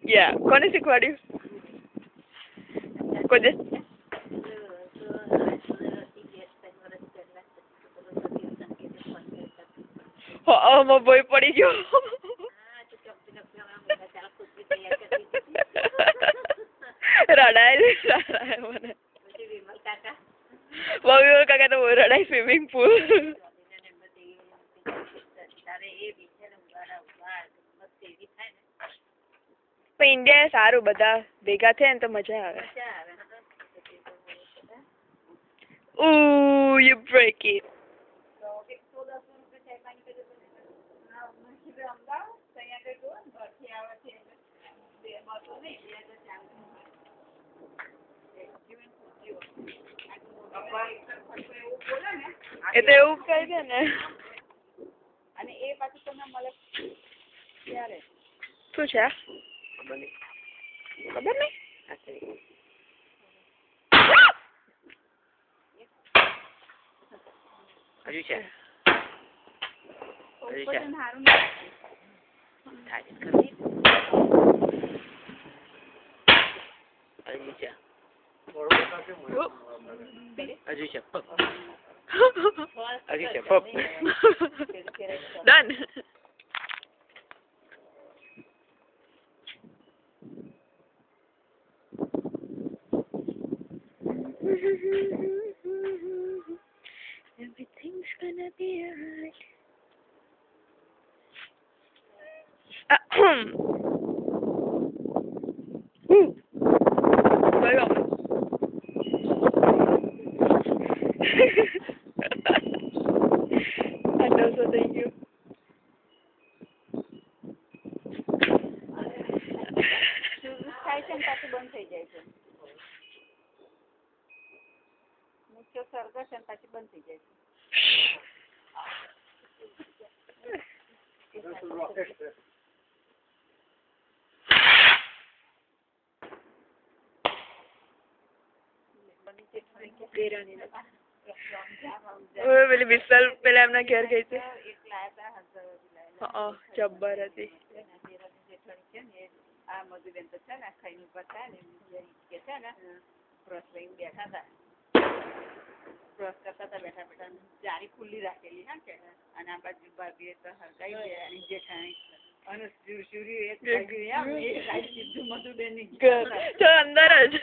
યા કોને શીખવાડ્યું કોઈ ભોય પડી ગયો રડાય મને મમ્મી કાકા તો રડાય સ્વિમિંગ પુલ ઇન્ડિયા સારું બધા ભેગા થયા ને તો મજા આવે Ooh, you break it. એ તો એવું કહી દે ને અને એ પાછું તમને મળે ત્યારે શું છે ખબર નહીં હજુ છે Done. Everything's gonna be alright. I know so thank you. બંધ થઈ જાય છે મુખ્ય સર્ગસ એમ પાછી બંધ થઈ જાય છે પેલી વિશાલ પેલા એમના ઘેર ગઈ હતી જબ્બર હતી આ મધુબેન તો છે ને ખાઈને ઉભા થાય ને કે છે ને બ્રશ લઈને બેઠા હતા બ્રશ કરતા હતા બેઠા બેઠા જારી ખુલ્લી રાખેલી હા કે અને આ બાજુ ભાભીએ તો હરકાઈ ગયા અને જેઠાણી અને શિવરી એક સીધું મધુબેન ની અંદર જ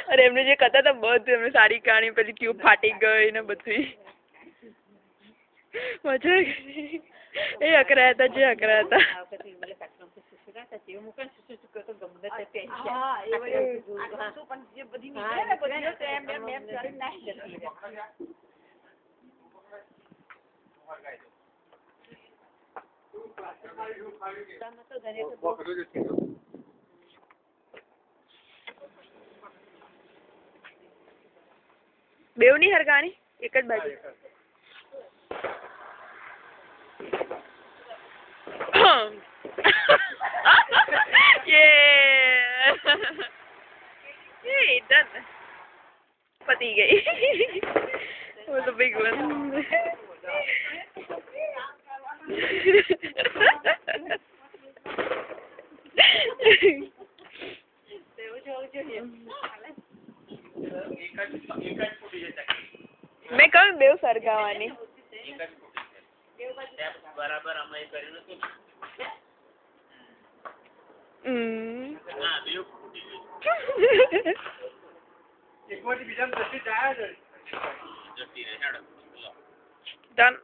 અરે એમને જે કહેતા હતા બધું એમને સારી કહાણી પેલી ટ્યુબ ફાટી ગઈ ને બધું મજા એ અકરાયા હતા જે અકરાયા હતા બેવની હરગાણી એક જ બાજુ Yay, done. પતી ગઈ was a big one. મેં કહ્યું બેવ સરગાવાની બરાબર અમે કર્યું નથી Done.